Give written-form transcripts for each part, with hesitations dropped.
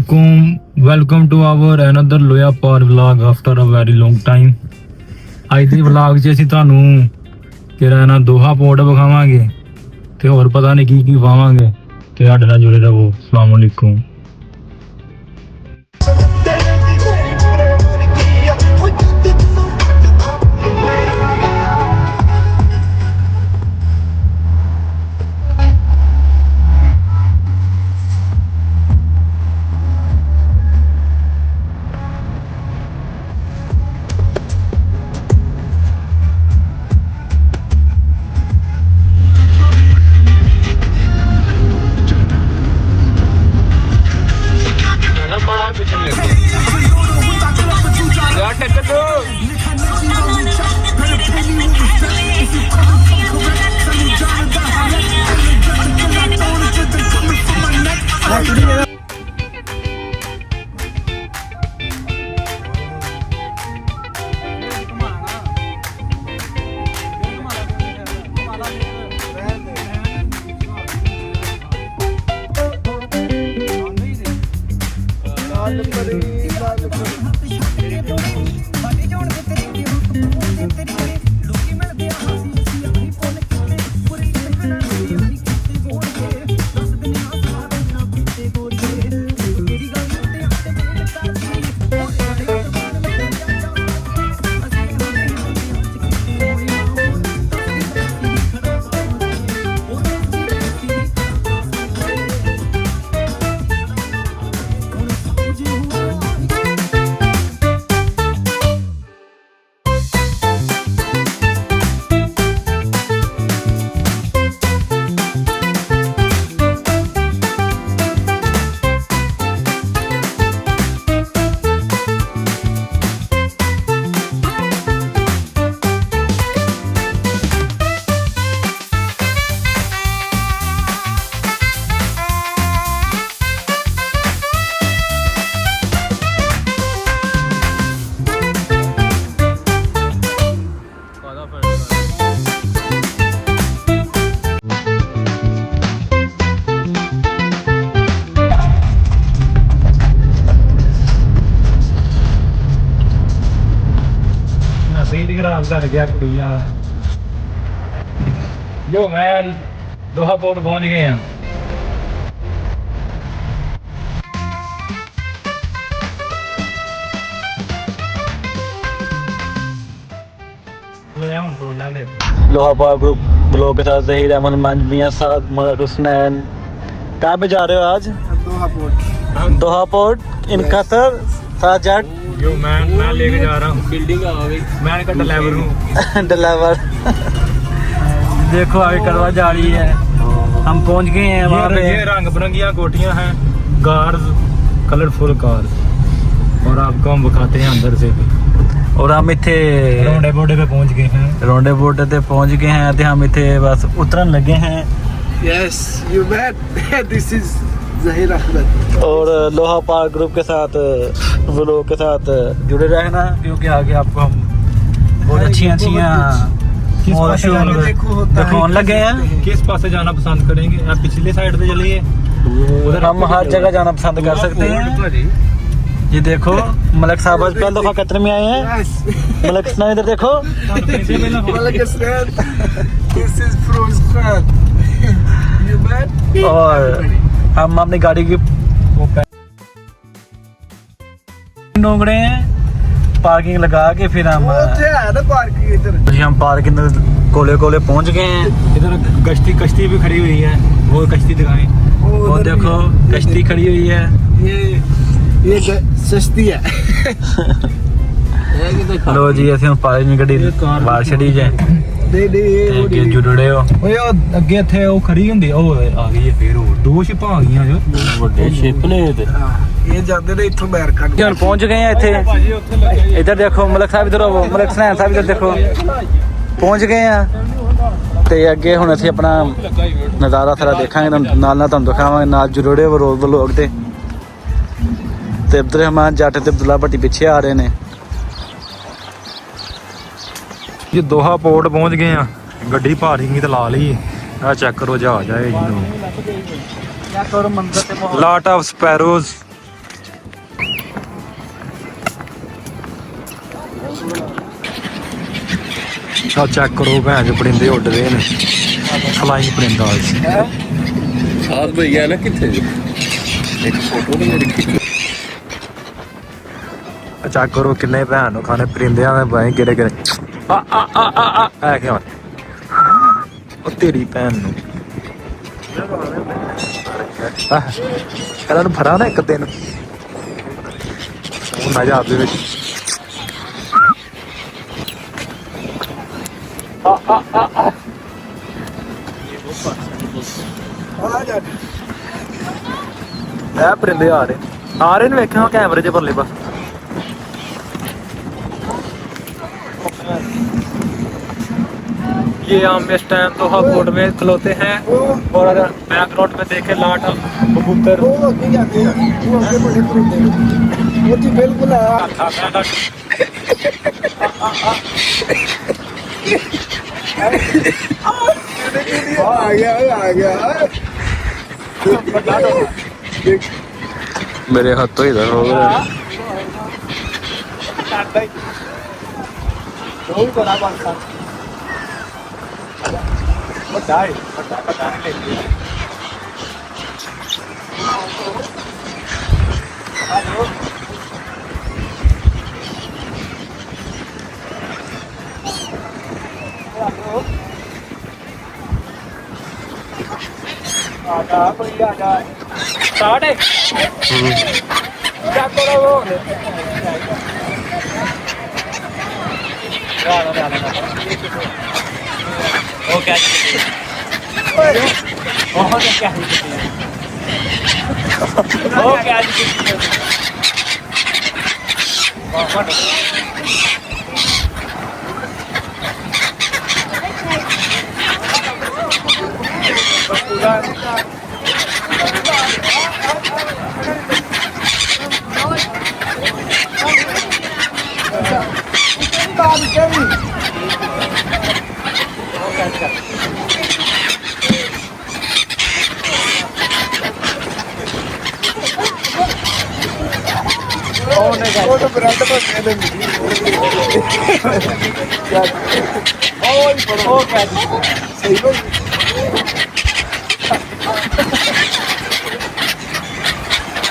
Assalamualaikum. Welcome to our another Loya Par vlog after a very long time. ਅੱਜ ਦੀ vlog 'ਚ ਅਸੀਂ ਤੁਹਾਨੂੰ ਕਿਹੜਾ ਨਾ ਦੋਹਾ ਪੋਰਟ ਵਿਖਾਵਾਂਗੇ ਤੇ ਹੋਰ ਪਤਾ ਨਹੀਂ ਕੀ ਵਿਖਾਵਾਂਗੇ ਤੇ ਸਾਡੇ ਨਾਲ ਜੁੜੇ ਰਹੋ। ਅਸਲਾਮ ਵਾਲੇਕੁਮ। ਖਰਾਬ ਕਰ ਗਿਆ ਕੁੜੀਆਂ ਜੋ ਮੈਂ ਦੋਹਾ ਪੋਰਟ ਪਹੁੰਚ ਗਏ ਆ लोहा पार ग्रुप ब्लॉग के साथ जहीर अहमद मंजमिया साथ मगर हुसनैन। कहाँ पे जा रहे हो आज? दोहा पोर्ट इन कतर साथ जाट जो मैं लेके जा रहा हूँ बिल्डिंग आ गई मैं का ड्राइवर हूँ ड्राइवर देखो आगे करवा जा रही है हम पहुँच गए हैं वहाँ पे। ये रंग बिरंगियाँ कोठियाँ हैं गार्स कलरफुल कार्स और आपको हम दिखाते हैं अंदर से भी। और हम इतने रोंडे बोर्डे पे पहुँच गए हैं रोंडे बोर्डे पे पहुँच गए हैं तो हम इतने बस उतरन लगे हैं। Yes, you bet. This is Zaheer Ahmad और लोहा पार ग्रुप के साथ व्लॉग के साथ जुड़े रहना क्योंकि आगे आपको हम बहुत अच्छी दिखाने लगे हैं। किस पास से जाना पसंद करेंगे? आप पिछले साइड पे चलिए उधर हम हर जगह जाना पसंद कर सकते हैं। ये देखो मलक साहब आज पहले दफा कतर में आए हैं। मलक इधर देखो This is Froze Khan. You bet. और हम अपनी गाड़ी की डोंगड़े हैं पार्किंग लगा के फिर हम पार्किंग इधर जी हम पार्किंग कोले कोले पहुंच गए हैं। इधर कश्ती भी खड़ी हुई है वो कश्ती दिखाएं। वो देखो कश्ती खड़ी हुई है ये सस्ती है लो जी ਅਸੀਂ ਪਾਣੀ ਗੱਡੀ ਬਾਹਰ ਛੱਡੀ ਜਾਏ ਨਹੀਂ ਅੱਗੇ ਜੁੜੜੇ ਹੋ ਓਏ ਉਹ ਅੱਗੇ ਇੱਥੇ ਉਹ ਖੜੀ ਹੁੰਦੀ ਉਹ ਆ ਗਈ ਹੈ ਫੇਰ ਹੋਰ ਦੋ ਸ਼ਿਪਾਂ ਆ ਗਈਆਂ ਜੋ ਵੱਡੇ ਸ਼ਿਪ ਨੇ ਤੇ ਇਹ ਜਾਂਦੇ ਨੇ ਇੱਥੋਂ ਅਮਰੀਕਾ ਨੂੰ। ਹੁਣ ਪਹੁੰਚ ਗਏ ਆ ਇੱਥੇ ਇੱਧਰ ਦੇਖੋ ਮਲਕ ਸਾਹਿਬ ਇਧਰ ਆਵੋ ਮਲਕ ਸਨੈਨ ਸਾਹਿਬ ਇੱਧਰ ਦੇਖੋ ਪਹੁੰਚ ਗਏ ਆ ਤੇ ਅੱਗੇ ਹੁਣ ਅਸੀਂ ਆਪਣਾ ਨਜ਼ਾਰਾ ਸਾਰਾ ਦੇਖਾਂਗੇ ਨਾਲ ਨਾਲ ਤੁਹਾਨੂੰ ਦਿਖਾਵਾਂਗੇ ਨਾਲ ਜੁੜੜੇ ਹੋ ਰੋਜ਼ ਵਲੋਗ ਤੇ अब्दुल रहमान जट ते अब्दुल्ला भट्टी पीछे आ रहे ने। ये दोहा पोर्ट पहुंच गए हैं, गड्डी पार्किंग ते ला ली। आ चेक करो जहाज आए जी, लॉट ऑफ स्पैरोज ਆ ਚੈੱਕ ਕਰੋ ਭੈਣ ਜੋ ਪਰਿੰਦੇ ਉੱਡਦੇ ਨੇ ਫਲਾਈਂਗ ਪਰਿੰਦਾ साथ में गया ना कितने एक फोटो तो मेरी खींच ਚੈੱਕ ਕਰੋ ਕਿੰਨੇ ਭੈਣ ਨੂੰ ਖਾਣੇ ਪਰਿੰਦਿਆਂ ਦੇ ਬਾਈ ਕਿਹੜੇ ਕਿਹੜੇ ਆ ਆ ਆ ਆ ਆ ਕਿਉਂ ਉਹ ਤੇਰੀ ਭੈਣ ਨੂੰ ਇਹਨਾਂ ਨੂੰ ਫੜਾ ਨਾ ਇੱਕ ਦਿਨ ਉਹ ਨਾ ਜਾ ਦੇ ਵਿੱਚ ਇਹ ਪਰਿੰਦੇ ਆ ਰਹੇ ਨੇ ਵੇਖਿਆ ਕੈਮਰੇ 'ਚ ਪਰਲੇ ਪਾਸ ये हम इस टाइम दोहा पोर्ट में खलोते हैं और अगर बैकग्राउंड में देखें लाट कबूतर बिल्कुल आ गया मेरे हाथ तो इधर हो गए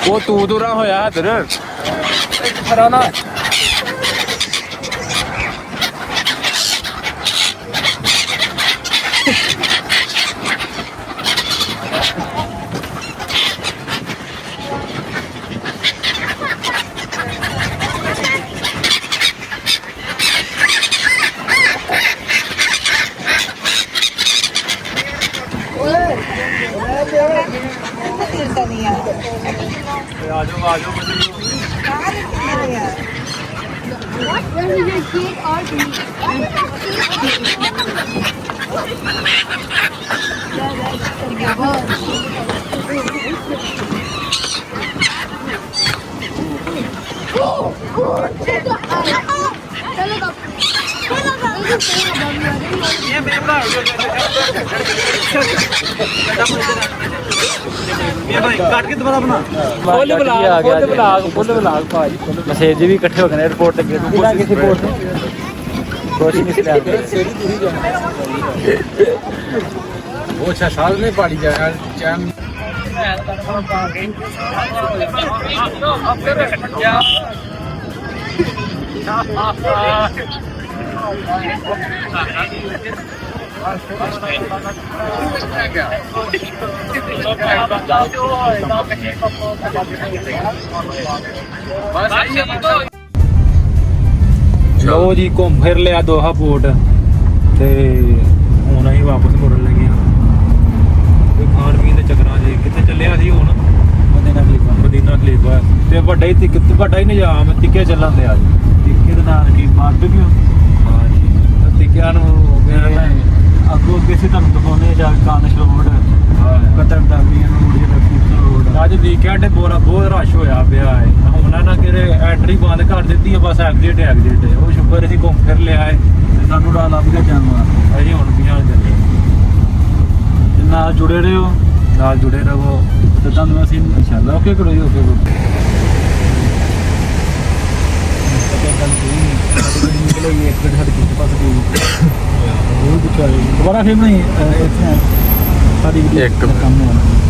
वो तू दूरा होया इधर ना मैसेज भी इकट्ठे हो गए एयरपोर्ट तक वो 6 साल में पाड़ी जाए चैन लो जी घूम फिर लिया दोहा पोर्ट ते हुण असीं वापस मुड़न लगे हाँ कोई खान पीन के चक्करां च कित्थे चलिया सी हुण मदीना खलीफा ते वड्डा ही निजाम तिक्के चलन दे अज तिक्के दे नाल की बारबेक्यू हां जी तिक्कियां नूं अगों किसी तुहानूं दिखाउने जा कानिश रोड कतर दाबियां रोड अज वीकेंड बहुत रश होया पिया है उन्होंने ना कि एंट्री बंद कर दी है बस एग्जिट वो शुक्र असीं घूम फिर लिया है सानू राह लभ गया जान असीं हुण पिछां चले नाल जुड़े रहो तो तुहानूं असीं इंशाअल्लाह ओके करो जी ओके करो निकले ये एक साढ़े कितने पास गई वो कुछ दोबारा फिर नहीं इसमें सारी एक काम नहीं होना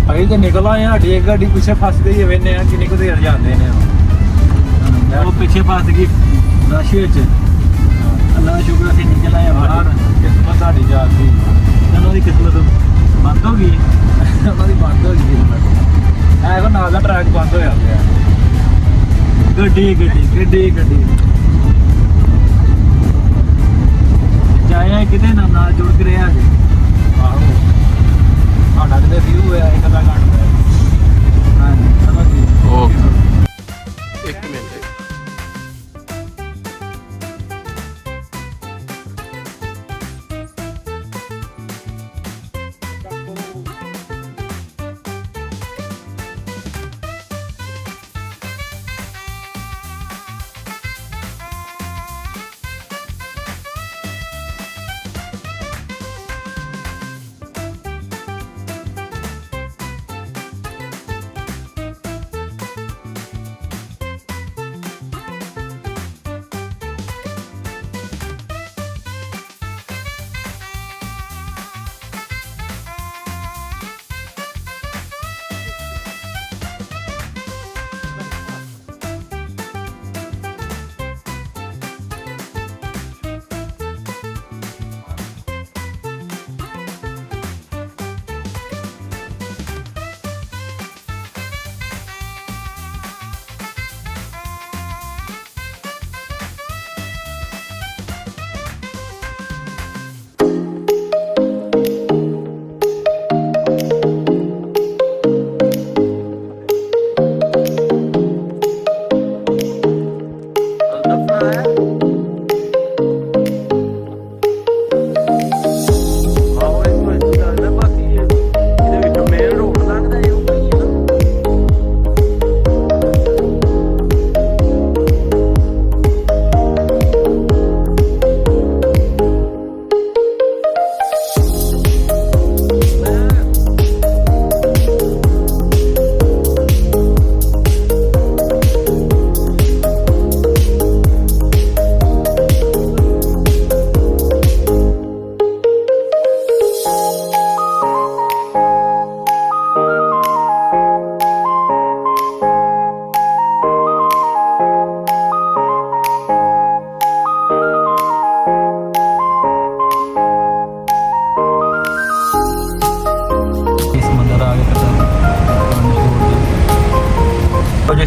भाई तो निकल आए हैं एक गाड़ी पीछे फस गई है वेने कि निकल देर जाते हैं वो पीछे फस गई रशिया च अल्लाह का शुक्र से निकल आए बाहर किस्मत साड़ी जा गई चलो दी किस्मत बंद हो गई उन्होंने बंद हो गई है को नाल दा ट्रैक बंद हो गया गड्डी गड्डी गड्डी गड्डी जाए किते ना नाल जुड़ के रहा है आहो ਸਾਡਾ ਕਿਤੇ ਵਿਊ ਹੋਇਆ ਇੱਕ ਅੱਧਾ ਘੰਟਾ ਹਾਂ ਚਲੋ ਜੀ ਓਕੇ 1 ਮਿੰਟ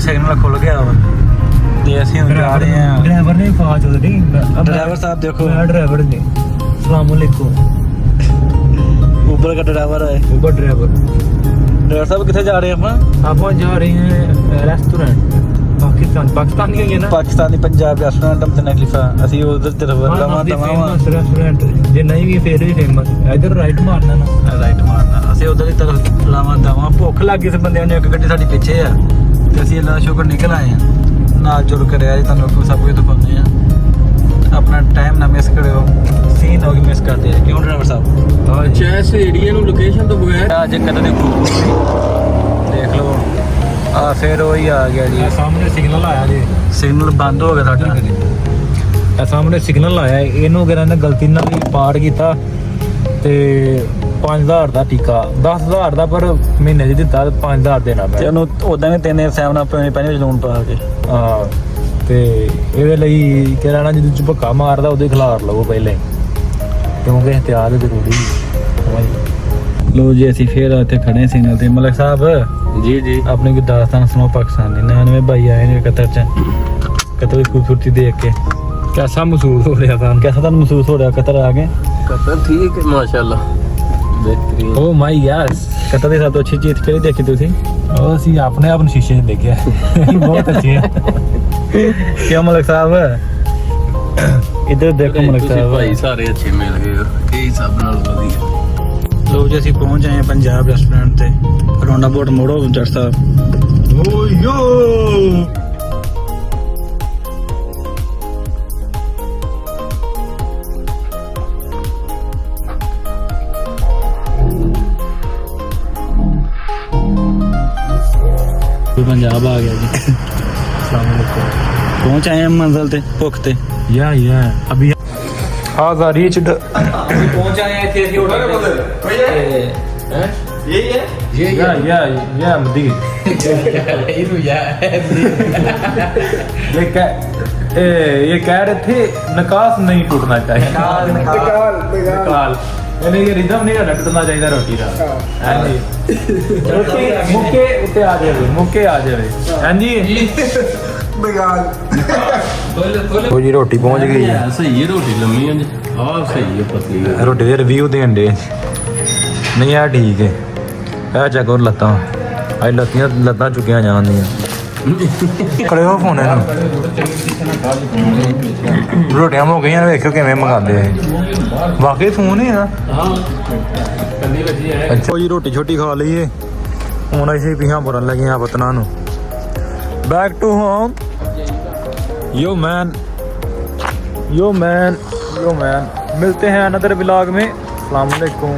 सिग्नल खुल गया वा ते ਅਸੀਂ ਹੁਣ ਜਾ ਰਹੇ ਹਾਂ ਡਰਾਈਵਰ ਨੇ ਫਾਜ ਉਹਦੇ ਨਹੀਂ ड्राइवर साहब देखो मैं ड्राइवर ने अस्सलाम वालेकुम ऊबर का ड्राइवर है ऊबर ड्राइवर साहब किथे जा रहे हैं आप जा रहे हैं रेस्टोरेंट पाकिस्तान ही है ना पाकिस्तानी पंजाब रेस्टोरेंट हमने खलीफा ਅਸੀਂ उधर तरफ लवा तमाम रेस्टोरेंट जे नहीं भी फिर भी फेमस इधर राइट मारना ना राइट मारना ਅਸੀਂ उधर की तरफ लावा दवा भुख लग गई से बंदे ने एक ਗੱਡੀ ਸਾਡੀ ਪਿੱਛੇ ਆ ਤੇ ਅਸੀਂ ਅੱਲਾਹ ਸ਼ੁਕਰ ਨਿਕਲ ਆਏ ਆ ਨਾਲ ਜੁੜ ਕੇ ਰਿਹਾ ਜੀ ਤੁਹਾਨੂੰ ਸਭ ਕੁਝ ਦਿਖਾਉਂਦੇ ਆ ਆਪਣਾ ਟਾਈਮ ਨਾ ਮਿਸ ਕਰਿਓ ਸੀਨ ਹੋ ਗਈ ਮਿਸ ਕਰਦੇ ਆ ਕਿਉਂ ਡਰਾਈਵਰ ਸਾਹਿਬ ਹਾਂ ਚੈਸ ਏਰੀਆ ਨੂੰ ਲੋਕੇਸ਼ਨ ਤੋਂ ਬਗੈਰ ਅੱਜ ਕਦੇ ਦੇਖ ਲਓ ਆ ਫਿਰ ਉਹੀ ਆ ਗਿਆ ਜੀ ਸਾਹਮਣੇ ਸਿਗਨਲ ਆਇਆ ਜੀ ਸਿਗਨਲ ਬੰਦ ਹੋ ਗਿਆ ਸਾਡਾ ਇਹ ਸਾਹਮਣੇ ਸਿਗਨਲ ਆਇਆ ਇਹਨੂੰ ਕਿਹਨਾਂ ਨੇ ਗਲਤੀ ਨਾਲ ਵੀ ਪਾਰ ਕੀਤਾ ਤੇ 5000 ਦਾ ਟੀਕਾ 10000 ਦਾ ਪਰ ਮਹੀਨੇ ਦੀ ਦਿੱਤਾ 5000 ਦੇਣਾ ਮੈਂ ਉਹਨੂੰ ਉਦਾਂ ਵੀ 3 ਨਾਲ ਪੈਣੇ ਵਿੱਚ ਲੋਨ ਪਾ ਕੇ ਹਾਂ ਤੇ ਇਹਦੇ ਲਈ ਕਿਹੜਾ ਨਾ ਜਦੋਂ ਝਪਕਾ ਮਾਰਦਾ ਉਹਦੇ ਖਿਲਾਰ ਲਵੋ ਪਹਿਲੇ ਕਿਉਂਕਿ ਇhtiyਾਤ ਜ਼ਰੂਰੀ ਹੈ ਲੋ ਜੀ ਅਸੀਂ ਫੇਰ ਇੱਥੇ ਖੜੇ ਸਿਗਨਲ ਤੇ ਮਲਕ ਸਾਹਿਬ ਜੀ ਆਪਣੀ ਕੋਈ ਦਾਸਤਾਨ ਸੁਣਾਓ ਪਾਕਿस्तान ਦੀ 99 भाई आए ने कतर च कतर की खूबसूरती देख के कैसा महसूस हो रहा था कैसा था महसूस हो रहा कतर आ गए कतर ठीक है माशाल्लाह बेहतरीन ओ माय यस कतर ਦੀ ਸਭ ਤੋਂ ਅੱਛੀ ਚੀਜ਼ ਕਿਹੜੀ ਦੇਖੀ ਤੁਸੀਂ ਉਹ ਅਸੀਂ ਆਪਣੇ ਆਪ ਨੂੰ ਸ਼ੀਸ਼ੇ 'ਚ ਦੇਖਿਆ ਬਹੁਤ ਅੱਛੀ ਹੈ ਕਿਉਂ ਮਲਕ ਸਾਹਿਬ इधर देखो मलिक साहब भाई सारे अच्छे मिल गए कई सब नाल वधिया लो जी ਅਸੀਂ ਪਹੁੰਚ ਆਏ पंजाब रेस्टोरेंट ਤੇ ਰੌਂਡਾ ਬੋਟ ਮੋੜੋ ਜੱਟ ਸਾਹਿਬ ਓ ਯੋ पंजाब आ गया जी अस्सलाम वालेकुम पहुंच आए हम मंजिल ते भुख ते या अभी आगा रीच्ड पहुंच आए हैं थे या मदीर ये कह रहे थे नकास नहीं टूटना चाहिए निकाल यानी ये रिदम नहीं रहना टूटना चाहिए रोटी का हां जी रोटी मुक्के उते आ जावे मुक्के आ जावे हां जी वो जी रोटी पहुंच गई है सही है रोटी लम्मी है हां सही है पतली है रोटी दे रिव्यू देन दे नहीं यार ठीक है ਇਹ ਚੈੱਕ ਕਰ ਲੱਤਾਂ ਅੱਜ ਲੱਤਾਂ ਚੁੱਕੀਆਂ ਜਾਂਦੀਆਂ ਖੜੇ ਹੋ ਫੋਨ ਇਹਨੂੰ ਰੋਟੀਆਂ ਹੋ ਗਈਆਂ ਵੇਖਿਓ ਕਿਵੇਂ ਮੰਗਾਉਂਦੇ ਆ ਵਾਕਈ ਫੋਨ ਹੀ ਆ हां कंदी बजी है ਅੱਛਾ ਜੀ ਰੋਟੀ ਛੋਟੀ ਖਾ ਲਈਏ ਹੁਣ ਅਸੀਂ ਪੀਹਾਂ ਭਰਨ ਲੱਗੇ ਆ ਵਤਨਾਂ ਨੂੰ back to home yo man मिलते हैं अनदर व्लॉग में अस्सलाम वालेकुम।